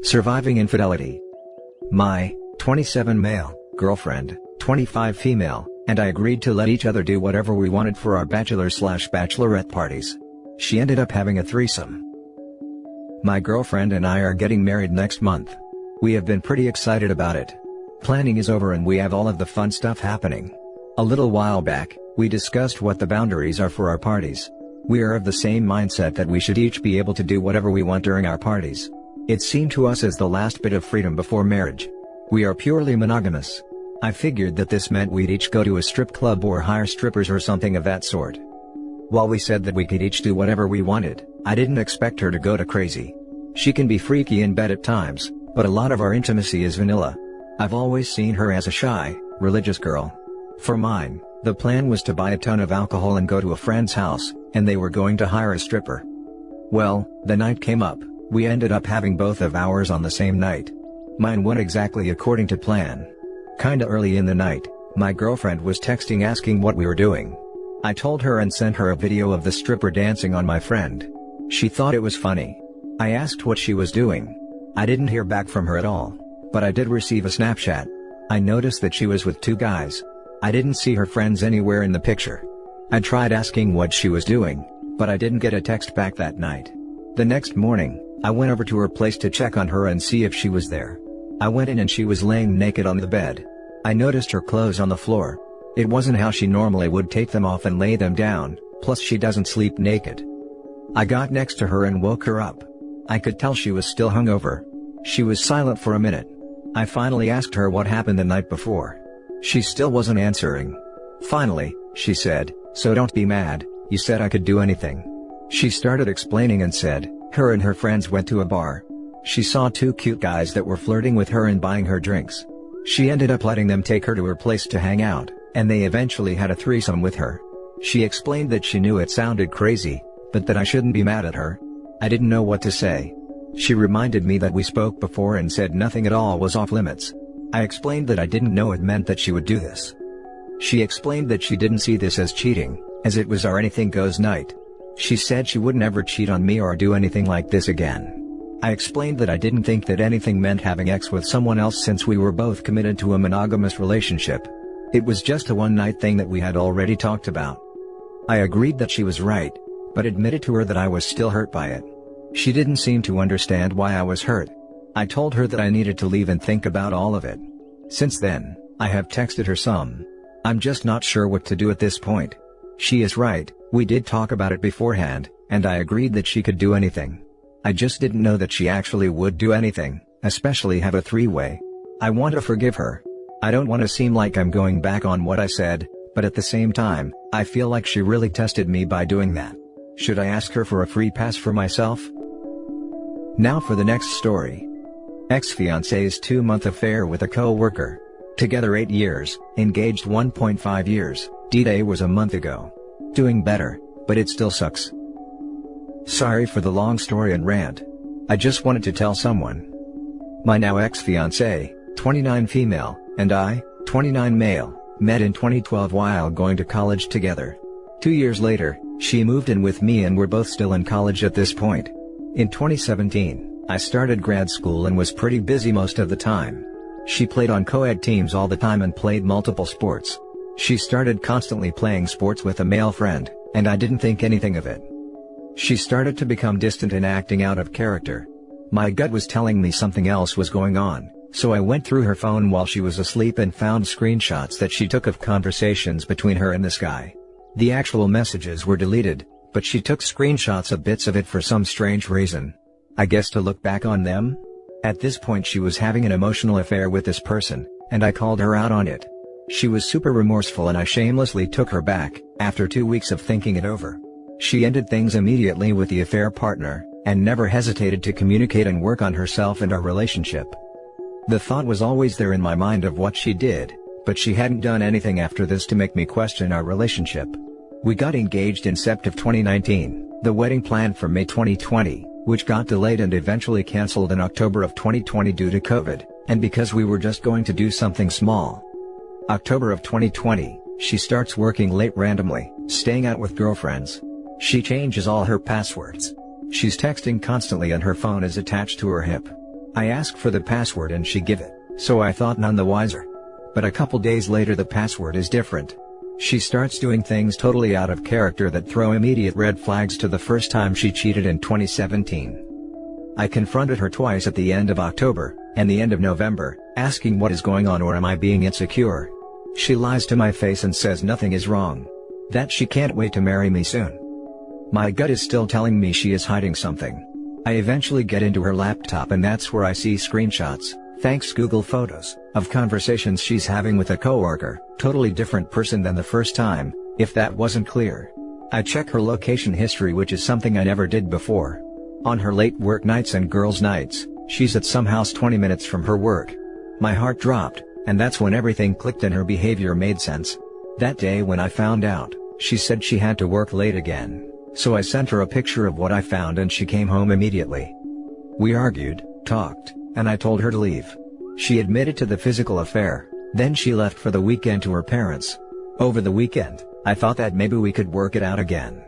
Surviving infidelity. My 27 male girlfriend, 25 female, and I agreed to let each other do whatever we wanted for our bachelor/bachelorette parties. She ended up having a threesome. My girlfriend and I are getting married next month. We have been pretty excited about it. Planning is over and we have all of the fun stuff happening. A little while back, we discussed what the boundaries are for our parties. We are of the same mindset that we should each be able to do whatever we want during our parties. It seemed to us as the last bit of freedom before marriage. We are purely monogamous. I figured that this meant we'd each go to a strip club or hire strippers or something of that sort. While we said that we could each do whatever we wanted, I didn't expect her to go to crazy. She can be freaky in bed at times, but a lot of our intimacy is vanilla. I've always seen her as a shy, religious girl. For mine, the plan was to buy a ton of alcohol and go to a friend's house, and they were going to hire a stripper. Well, the night came up, we ended up having both of ours on the same night. Mine went exactly according to plan. Kinda early in the night, my girlfriend was texting asking what we were doing. I told her and sent her a video of the stripper dancing on my friend. She thought it was funny. I asked what she was doing. I didn't hear back from her at all, but I did receive a Snapchat. I noticed that she was with two guys. I didn't see her friends anywhere in the picture. I tried asking what she was doing, but I didn't get a text back that night. The next morning, I went over to her place to check on her and see if she was there. I went in and she was laying naked on the bed. I noticed her clothes on the floor. It wasn't how she normally would take them off and lay them down, plus she doesn't sleep naked. I got next to her and woke her up. I could tell she was still hungover. She was silent for a minute. I finally asked her what happened the night before. She still wasn't answering. Finally, she said, "So don't be mad, you said I could do anything." She started explaining and said, her and her friends went to a bar. She saw two cute guys that were flirting with her and buying her drinks. She ended up letting them take her to her place to hang out, and they eventually had a threesome with her. She explained that she knew it sounded crazy, but that I shouldn't be mad at her. I didn't know what to say. She reminded me that we spoke before and said nothing at all was off limits. I explained that I didn't know it meant that she would do this. She explained that she didn't see this as cheating, as it was our anything goes night. She said she would never cheat on me or do anything like this again. I explained that I didn't think that anything meant having sex with someone else since we were both committed to a monogamous relationship. It was just a one-night thing that we had already talked about. I agreed that she was right, but admitted to her that I was still hurt by it. She didn't seem to understand why I was hurt. I told her that I needed to leave and think about all of it. Since then, I have texted her some. I'm just not sure what to do at this point. She is right, we did talk about it beforehand, and I agreed that she could do anything. I just didn't know that she actually would do anything, especially have a three-way. I want to forgive her. I don't want to seem like I'm going back on what I said, but at the same time, I feel like she really tested me by doing that. Should I ask her for a free pass for myself? Now for the next story. Ex-fiancé's 2-month affair with a co-worker. Together 8 years, engaged 1.5 years, D-Day was a month ago. Doing better, but it still sucks. Sorry for the long story and rant. I just wanted to tell someone. My now ex-fiancée, 29 female, and I, 29 male, met in 2012 while going to college together. 2 years later, she moved in with me and we're both still in college at this point. In 2017, I started grad school and was pretty busy most of the time. She played on co-ed teams all the time and played multiple sports. She started constantly playing sports with a male friend, and I didn't think anything of it. She started to become distant and acting out of character. My gut was telling me something else was going on, so I went through her phone while she was asleep and found screenshots that she took of conversations between her and this guy. The actual messages were deleted, but she took screenshots of bits of it for some strange reason. I guess to look back on them? At this point she was having an emotional affair with this person, and I called her out on it. She was super remorseful and I shamelessly took her back, after 2 weeks of thinking it over. She ended things immediately with the affair partner, and never hesitated to communicate and work on herself and our relationship. The thought was always there in my mind of what she did, but she hadn't done anything after this to make me question our relationship. We got engaged in September 2019, the wedding planned for May 2020, which got delayed and eventually cancelled in October of 2020 due to COVID, and because we were just going to do something small. October of 2020, she starts working late randomly, staying out with girlfriends. She changes all her passwords. She's texting constantly and her phone is attached to her hip. I asked for the password and she give it, so I thought none the wiser. But a couple days later the password is different. She starts doing things totally out of character that throw immediate red flags to the first time she cheated in 2017. I confronted her twice at the end of October, and the end of November, asking what is going on or am I being insecure. She lies to my face and says nothing is wrong. That she can't wait to marry me soon. My gut is still telling me she is hiding something. I eventually get into her laptop and that's where I see screenshots, thanks Google Photos, of conversations she's having with a coworker, totally different person than the first time, if that wasn't clear. I check her location history, which is something I never did before. On her late work nights and girls' nights, she's at some house 20 minutes from her work. My heart dropped, and that's when everything clicked and her behavior made sense. That day when I found out, she said she had to work late again, so I sent her a picture of what I found and she came home immediately. We argued, talked, and I told her to leave. She admitted to the physical affair, then she left for the weekend to her parents. Over the weekend, I thought that maybe we could work it out again.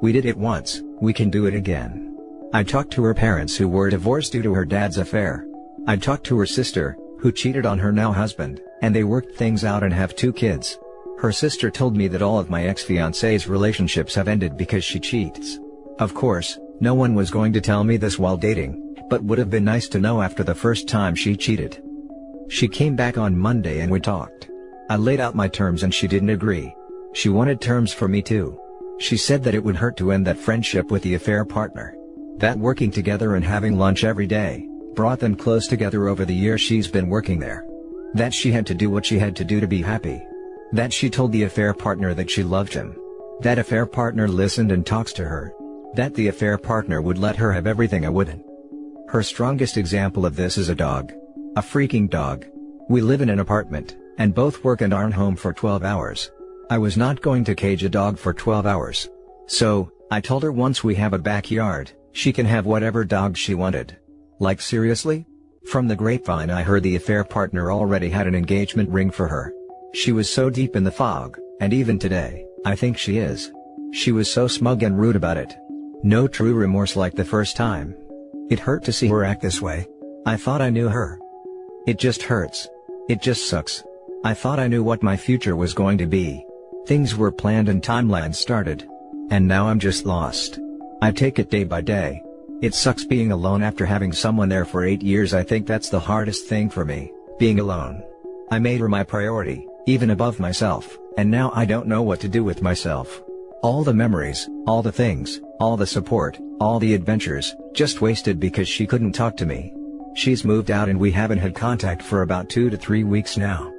We did it once, we can do it again. I talked to her parents who were divorced due to her dad's affair. I talked to her sister, who cheated on her now husband, and they worked things out and have 2 kids. Her sister told me that all of my ex-fiancé's relationships have ended because she cheats. Of course, no one was going to tell me this while dating, but would have been nice to know after the first time she cheated. She came back on Monday and we talked. I laid out my terms and she didn't agree. She wanted terms for me too. She said that it would hurt to end that friendship with the affair partner. That working together and having lunch every day brought them close together over the year she's been working there. That she had to do what she had to do to be happy. That she told the affair partner that she loved him. That affair partner listened and talks to her. That the affair partner would let her have everything I wouldn't. Her strongest example of this is a dog. A freaking dog. We live in an apartment, and both work and aren't home for 12 hours. I was not going to cage a dog for 12 hours. So, I told her once we have a backyard, she can have whatever dog she wanted. Like seriously? From the grapevine I heard the affair partner already had an engagement ring for her. She was so deep in the fog, and even today, I think she is. She was so smug and rude about it. No true remorse like the first time. It hurt to see her act this way. I thought I knew her. It just hurts. It just sucks. I thought I knew what my future was going to be. Things were planned and timelines started. And now I'm just lost. I take it day by day. It sucks being alone after having someone there for 8 years. I think that's the hardest thing for me, being alone. I made her my priority, even above myself, and now I don't know what to do with myself. All the memories, all the things, all the support, all the adventures, just wasted because she couldn't talk to me. She's moved out and we haven't had contact for about 2 to 3 weeks now.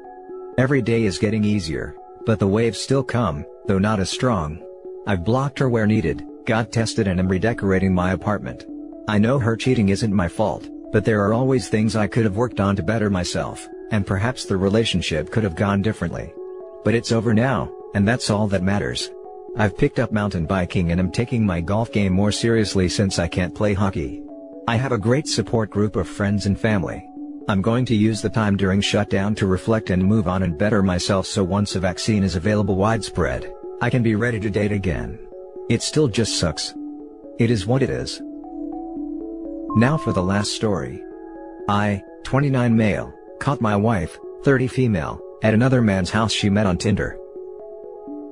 Every day is getting easier, but the waves still come, though not as strong. I've blocked her where needed, got tested and am redecorating my apartment. I know her cheating isn't my fault, but there are always things I could have worked on to better myself, and perhaps the relationship could have gone differently. But it's over now, and that's all that matters. I've picked up mountain biking and am taking my golf game more seriously since I can't play hockey. I have a great support group of friends and family. I'm going to use the time during shutdown to reflect and move on and better myself so once a vaccine is available widespread, I can be ready to date again. It still just sucks. It is what it is. Now for the last story. I, 29 male, caught my wife, 30 female, at another man's house she met on Tinder.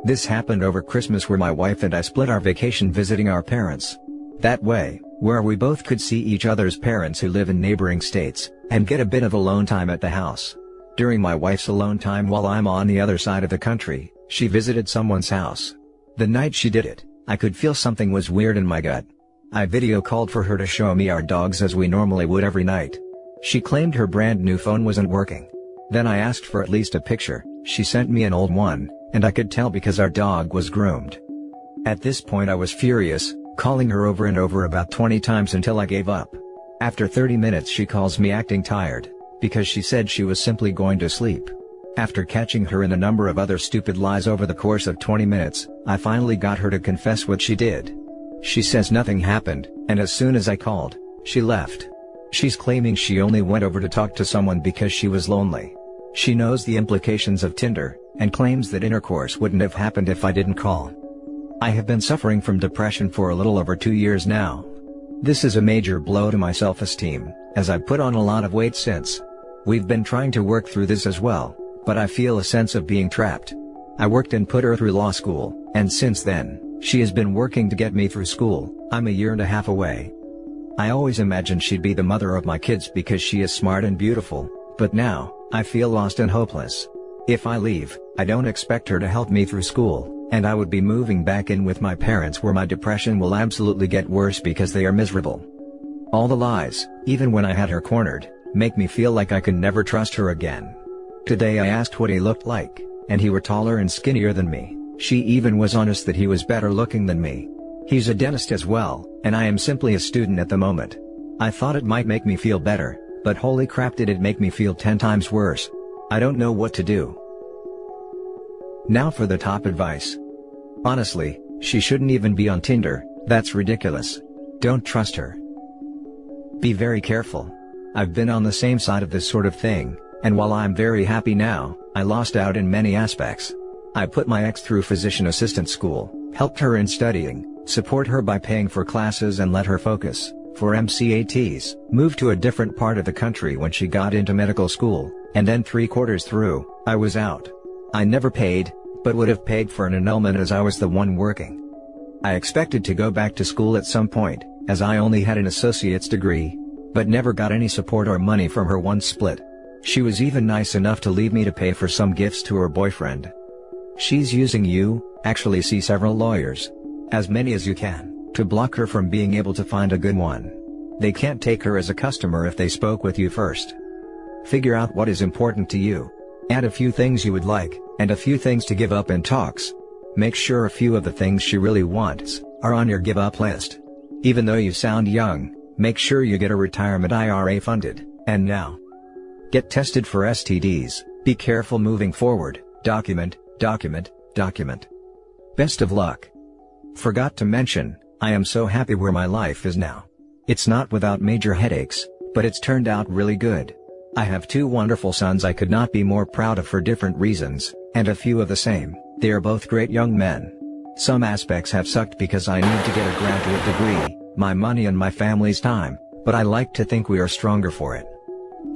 This happened over Christmas where my wife and I split our vacation visiting our parents. That way, where we both could see each other's parents who live in neighboring states, and get a bit of alone time at the house. During my wife's alone time while I'm on the other side of the country, she visited someone's house. The night she did it, I could feel something was weird in my gut. I video called for her to show me our dogs as we normally would every night. She claimed her brand new phone wasn't working. Then I asked for at least a picture. She sent me an old one, and I could tell because our dog was groomed. At this point I was furious, calling her over and over about 20 times until I gave up. After 30 minutes she calls me acting tired, because she said she was simply going to sleep. After catching her in a number of other stupid lies over the course of 20 minutes, I finally got her to confess what she did. She says nothing happened, and as soon as I called, she left. She's claiming she only went over to talk to someone because she was lonely. She knows the implications of Tinder, and claims that intercourse wouldn't have happened if I didn't call. I have been suffering from depression for a little over 2 years now. This is a major blow to my self-esteem, as I've put on a lot of weight since. We've been trying to work through this as well, but I feel a sense of being trapped. I worked and put her through law school, and since then, she has been working to get me through school. I'm a year and a half away. I always imagined she'd be the mother of my kids because she is smart and beautiful, but now, I feel lost and hopeless. If I leave, I don't expect her to help me through school, and I would be moving back in with my parents where my depression will absolutely get worse because they are miserable. All the lies, even when I had her cornered, make me feel like I can never trust her again. Today I asked what he looked like, and he were taller and skinnier than me. She even was honest that he was better looking than me. He's a dentist as well, and I am simply a student at the moment. I thought it might make me feel better, but holy crap did it make me feel 10 times worse. I don't know what to do. Now for the top advice. Honestly, she shouldn't even be on Tinder. That's ridiculous. Don't trust her. Be very careful. I've been on the same side of this sort of thing, and while I'm very happy now, I lost out in many aspects. I put my ex through physician assistant school, helped her in studying, support her by paying for classes and let her focus for MCATs, moved to a different part of the country when she got into medical school, and then 3/4 through, I was out. I never paid, but would have paid for an annulment as I was the one working. I expected to go back to school at some point, as I only had an associate's degree, but never got any support or money from her once split. She was even nice enough to leave me to pay for some gifts to her boyfriend. She's using you. Actually see several lawyers, as many as you can, to block her from being able to find a good one. They can't take her as a customer if they spoke with you first. Figure out what is important to you. Add a few things you would like, and a few things to give up in talks. Make sure a few of the things she really wants are on your give up list. Even though you sound young, make sure you get a retirement IRA funded, and now. Get tested for STDs, be careful moving forward, document, document, document. Best of luck. Forgot to mention, I am so happy where my life is now. It's not without major headaches, but it's turned out really good. I have 2 wonderful sons I could not be more proud of for different reasons, and a few of the same. They are both great young men. Some aspects have sucked because I need to get a graduate degree, my money and my family's time, but I like to think we are stronger for it.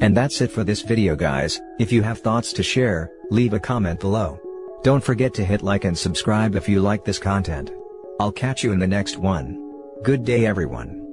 And that's it for this video guys. If you have thoughts to share, leave a comment below. Don't forget to hit like and subscribe if you like this content. I'll catch you in the next one. Good day everyone.